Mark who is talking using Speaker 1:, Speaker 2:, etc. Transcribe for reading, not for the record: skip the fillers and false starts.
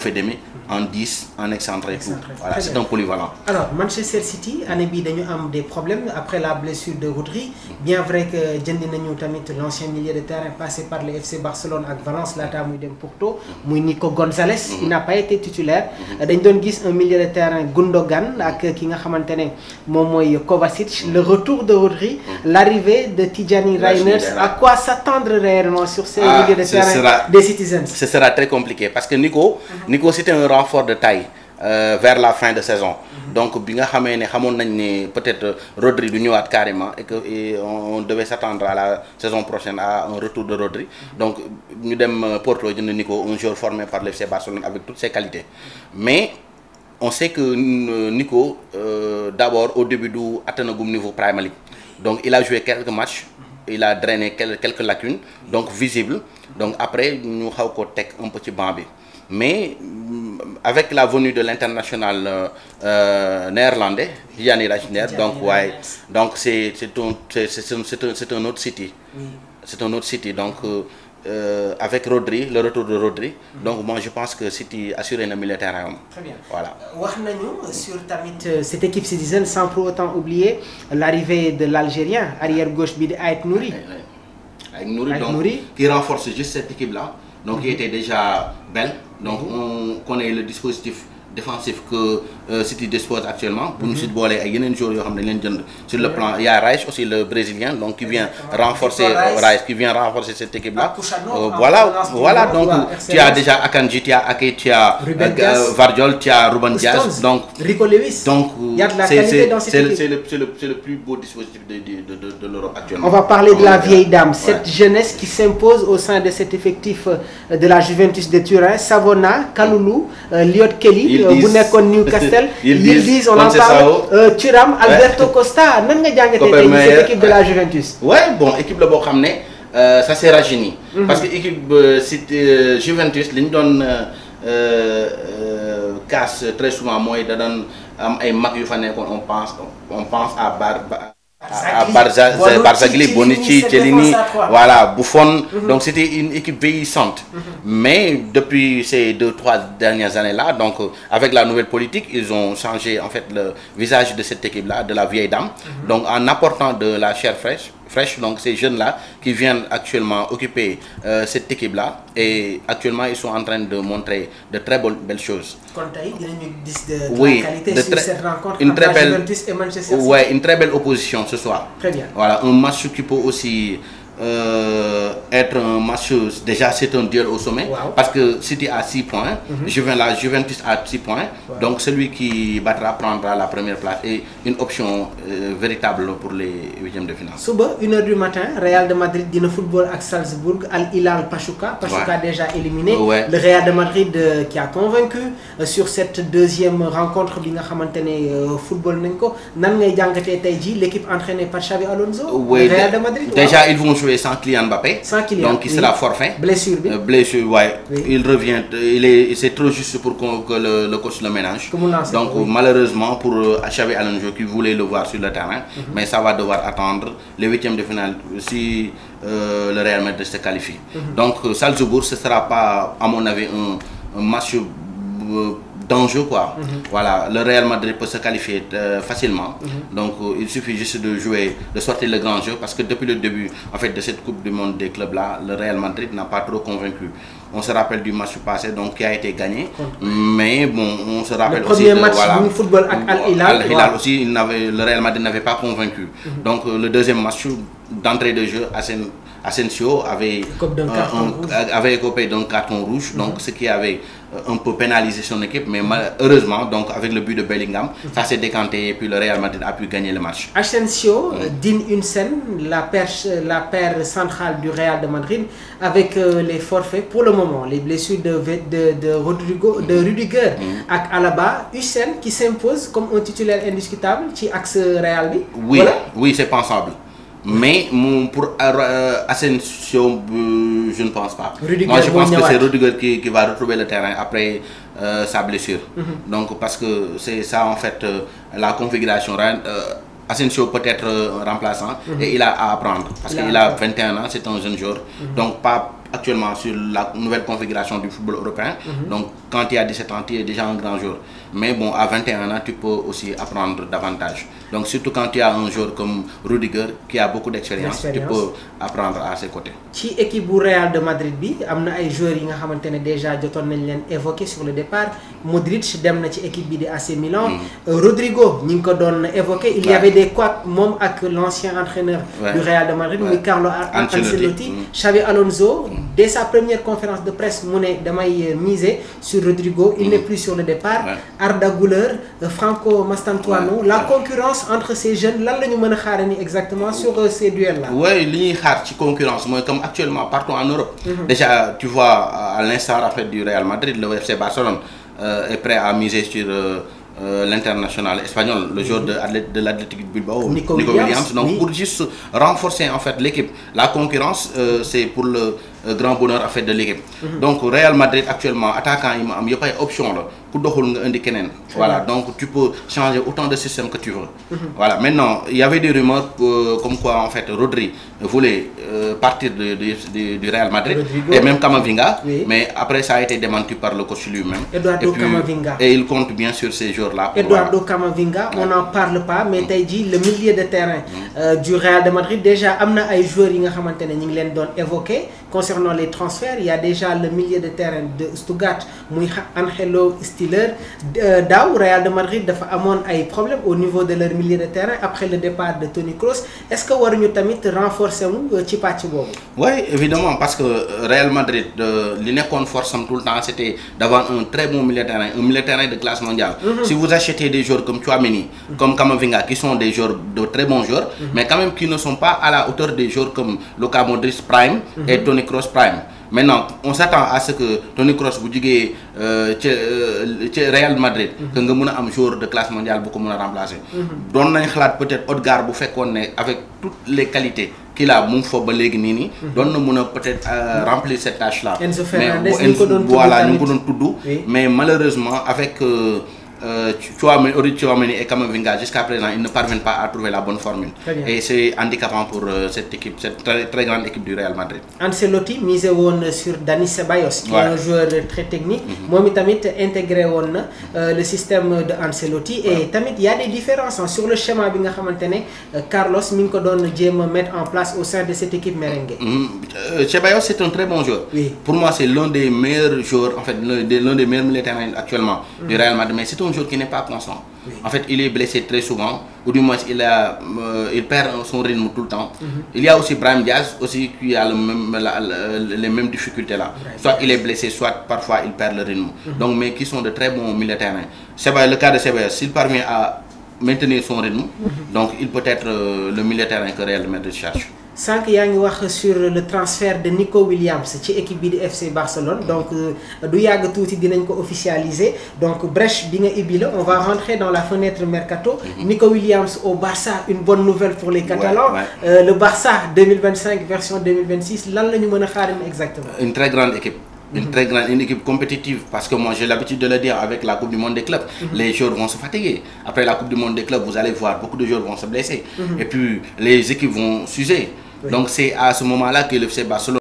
Speaker 1: Fedemi, en 10, en excentré et tout. Voilà, c'est un polyvalent.
Speaker 2: Alors, Manchester City, année bi dañu am des problèmes après la blessure de Rodri. Bien vrai que jënd nañu tamit l'ancien milieu de terrain passé par le FC Barcelone ak Valence laata muy dem Porto, muy Nico Gonzalez. Il n'a pas été titulaire. Dañ doon gis un milieu de terrain Gundogan ak ki nga xamantene moom mooy Kovacic. Le retour de Rodri, l'arrivée de Tijani Reinders. À quoi s'attendre réellement sur ces milieux de terrain des Citizens?
Speaker 1: Ce sera très compliqué parce que Nico c'était un renfort de taille vers la fin de saison. Donc bi nga xamé né xamone nañ né peut-être Rodri du ñëwaat carrément et que on devait s'attendre à la saison prochaine à un retour de Rodri. Donc ñu dem Porto jënd Nico, un joueur formé par le FC Barcelone avec toutes ses qualités. Mais on sait que Nico d'abord au début du atteindre niveau Premier League. Donc il a joué quelques matchs, il a drainé quelques lacunes donc visibles. Donc après ñu xaw ko tek un petit banc bi. Mais avec la venue de l'international néerlandais, Tijani Reinders, donc c'est un autre City. C'est un autre City. Donc avec Rodri, le retour de Rodri, donc moi je pense que City assuré un milieu de terrain.
Speaker 2: Très bien.
Speaker 1: Voilà.
Speaker 2: Wax nañu sur tamit cette équipe Citizen sans pour autant oublier l'arrivée de l'Algérien, arrière gauche bi di Aït Nouri.
Speaker 1: Aït Nouri, qui renforce juste cette équipe-là. Donc qui était déjà belle. Donc on connaît le dispositif défensif que City dispose actuellement. Pour nous citer ay yenen joueurs yo xamné len jënd sur le plan, il y a Reich aussi le brésilien donc qui vient renforcer cette équipe là. Voilà donc tu as déjà Akanji, tu as Ake, tu as Vardiol, tu as Ruben Dias, donc
Speaker 2: Rico Lewis.
Speaker 1: Donc
Speaker 2: il y a de la qualité dans cette équipe.
Speaker 1: C'est le plus beau dispositif de l'Europe actuellement.
Speaker 2: On va parler de la vieille dame, cette jeunesse qui s'impose au sein de cet effectif de la Juventus de Turin. Savona, Kaloulou, Liot Kelly, bu nekkoon Newcastle. Ils disent, on en parle, Thuram, Alberto Costa. Nan nga jàngatee cette équipe de la Juventus?
Speaker 1: Ouais, bon, équipe la boo xam ne ça s'est rajeuni. Parce que équipe Juventus li ñu doon casse très souvent mooy da doon am ay mag yu fa nekkoon on pense à Barzagli, Bonucci, Chiellini, voilà, Buffon. Donc c'était une équipe vieillissante. Mais depuis ces 2-3 dernières années-là, donc avec la nouvelle politique, ils ont changé en fait le visage de cette équipe-là, de la vieille dame. Donc en apportant de la chair fraîche, donc ces jeunes-là qui viennent actuellement occuper cette équipe-là, et actuellement ils sont en train de montrer de très belles choses.
Speaker 2: Oui, sur cette rencontre entre la Juventus et Manchester City.
Speaker 1: Oui, une très belle opposition ce soir.
Speaker 2: Très bien.
Speaker 1: Voilà, un match qui peut aussi être un match, déjà c'est un duel au sommet, parce que City a 6 points, la Juventus a 6 points, donc celui qui battra prendra la première place et une option véritable pour les huitièmes de finale.
Speaker 2: Suba, 1h du matin, Real de Madrid dina football avec Salzbourg, Al Hilal Pachuca déjà éliminé. Le Real de Madrid qui a convaincu sur cette deuxième rencontre bi nga xamantene football nañ ko. Nan ngay jangaté tay ji l'équipe entraînée par Xavi Alonso, le Real de Madrid.
Speaker 1: Déjà ils vont jouer sans Kylian Mbappé, donc il sera forfait.
Speaker 2: Blessure,
Speaker 1: ouais. Il revient, c'est trop juste pour que le coach le ménage. Donc malheureusement pour Xavi Alonso qui voulait le voir sur le terrain, mais ça va devoir attendre les huitièmes de finale si le Real Madrid se qualifie. Donc Salzbourg, ce ne sera pas à mon avis un match d'enjeu quoi. Voilà, le Real Madrid peut se qualifier facilement. Donc il suffit juste de jouer, de sortir le grand jeu, parce que depuis le début en fait de cette Coupe du Monde des clubs là, le Real Madrid n'a pas trop convaincu. On se rappelle du match passé donc qui a été gagné, mais bon, on se rappelle aussi
Speaker 2: le premier match du football avec Al Hilal
Speaker 1: aussi, le Real Madrid n'avait pas convaincu. Donc le deuxième match d'entrée de jeu, Asensio avait écopé d'un carton rouge, donc ce qui avait un peu pénalisé son équipe, mais heureusement, donc avec le but de Bellingham, ça s'est décanté et puis le Real Madrid a pu gagner le match.
Speaker 2: Asensio, Dean Huijsen, la paire centrale du Real de Madrid, avec les forfaits pour le moment, les blessures de Rudiger avec Alaba, Huijsen qui s'impose comme un titulaire indiscutable qui axe Real.
Speaker 1: Oui, voilà. Oui, c'est pensable. Mais pour Asensio, je ne pense pas. Moi, je pense que c'est Rudiger qui va retrouver le terrain après sa blessure. Donc, parce que c'est ça, en fait, la configuration. Asensio peut être remplaçant et il a à apprendre. Parce qu'il a 21 ans, c'est un jeune joueur. Donc, pas actuellement sur la nouvelle configuration du football européen. Donc quand tu as 17 ans, tu es déjà un grand joueur. Mais bon, à 21 ans, tu peux aussi apprendre davantage. Donc surtout quand tu as un joueur comme Rudiger qui a beaucoup d'expérience, tu peux apprendre à ses côtés.
Speaker 2: Ci équipe bu Real de Madrid bi am na ay joueurs yi nga xamante ne déjà jotoon nañ leen évoqué sur le départ. Modric dem na ci équipe bi di AC Milan. Rodrigo ñi ngi ko doon évoqué. Il y avait des couacs moom ak l'ancien entraîneur du Real de Madrid muy Carlo Ancelotti. Xavi Alonso dès sa première conférence de presse mu ne damay miser sur Rodrigo. Il n'est plus sur le départ. Arda Güler, Franco Mastantuono, la concurrence entre ces jeunes, lan la ñu mën a xaarani exactement sur ces duels-là.
Speaker 1: Oui, li ñuy xaar ci concurrence mooy comme actuellement partout en Europe. Déjà, tu vois à l'instar en fait du Real Madrid, le FC Barcelone est prêt à miser sur l'international espagnol, le joueur de l'Athletic Bilbao, Nico Williams. Donc pour juste renforcer en fait l'équipe, la concurrence, c'est pour le grand bonheur en fait de l'équipe. Donc Real Madrid actuellement attaquant il am yëpp ay option la ku doxul nga indi keneen. Voilà, donc tu peux changer autant de systèmes que tu veux. Voilà, maintenant il y avait des rumeurs comme quoi en fait Rodri voulait partir du Real Madrid. Rodrigo. Et même Camavinga, mais après ça a été démenti par le coach lui-même.
Speaker 2: Eduardo Camavinga.
Speaker 1: Et il compte bien sur ces joueurs-là.
Speaker 2: Eduardo Camavinga, on n'en parle pas, mais tey jii le milieu de terrain du Real de Madrid déjà am na ay joueurs yi nga xamante ne ñu ngi leen doon évoqué. Concernant les transferts, il y a déjà le milieu de terrain de Stuttgart, Angelo Stiller. Daaw Real de Madrid dafa amoon ay problèmes au niveau de leur milieu de terrain après le départ de Toni Kroos. Est-ce que waruñu tamit renforcer mu ci pàcc boobu?
Speaker 1: Oui, évidemment, parce que Real Madrid li nekkoon force am tout le temps c'était d'avoir un très bon milieu de terrain, un milieu de terrain de classe mondiale. Si vous achetez des joueurs comme Tchouaméni, comme Camavinga, qui sont des joueurs de très bons joueurs, mais quand même qui ne sont pas à la hauteur des joueurs comme Luka Modric Prime et Toni Kroos Prime. Maintenant, on s'attend à ce que Toni Kroos bu jugee ci Real Madrid que nga mën a am joueur de classe mondiale bu ko mën a remplacer. Doon nañ xalaat peut-être Odegaard bu fekkoon ne avec toutes les qualités qu'il a mu ngi fa ba léegi nii nii. doon na mën a peut-être remplir cette tâche-là.
Speaker 2: Enzo Fernandez ñu ko doon tudd
Speaker 1: voilà ñu ko doon tudd. Mais malheureusement avec Tchouaméni et Camavinga jusqu'à présent ils ne parviennent pas à trouver la bonne formule. Et c'est handicapant pour cette équipe, cette très grande équipe du Real Madrid.
Speaker 2: Ancelotti misé woon sur Dani Ceballos qui est un joueur très technique. Moom tamit intégré woon na le système de Ancelotti. Et tamit il y a des différences sur le schéma bi nga xamante ne Carlos mi ngi ko doon jéem a mettre en place au sein de cette équipe merengue.
Speaker 1: Ceballos c'est un très bon joueur. Pour moi c'est l'un des meilleurs joueurs en fait l'un des meilleurs militaires actuellement du Real Madrid. Mais c'est un joueur qui n'est pas constant. En fait, il est blessé très souvent, ou du moins il perd son rythme tout le temps. Il y a aussi Brahim Diaz aussi qui a les mêmes difficultés là. Soit il est blessé, soit parfois il perd le rythme. Donc, mais qui sont de très bons milieux de terrain. Le cas de Ceballos, s'il parvient à maintenir son rythme, donc il peut être le milieu de terrain que Real Madrid cherche.
Speaker 2: Sànq yaa ngi wax sur le transfert de Nico Williams ci équipe bi di FC Barcelone donc du yàgg tuuti dinañ ko officialiser donc brèche bi nga ibbi la on va rentrer dans la fenêtre mercato. Nico Williams au Barça, une bonne nouvelle pour les Catalans. Le Barça 2025 version 2026 lan la ñu mën a xaar exactement.
Speaker 1: Une très grande équipe. Une équipe compétitive parce que moi j'ai l'habitude de le dire avec la Coupe du Monde des clubs. Les joueurs vont se fatiguer. Après la Coupe du Monde des clubs, vous allez voir beaucoup de joueurs vont se blesser. Et puis les équipes vont s'user. Donc c'est à ce moment-là que le FC Barcelone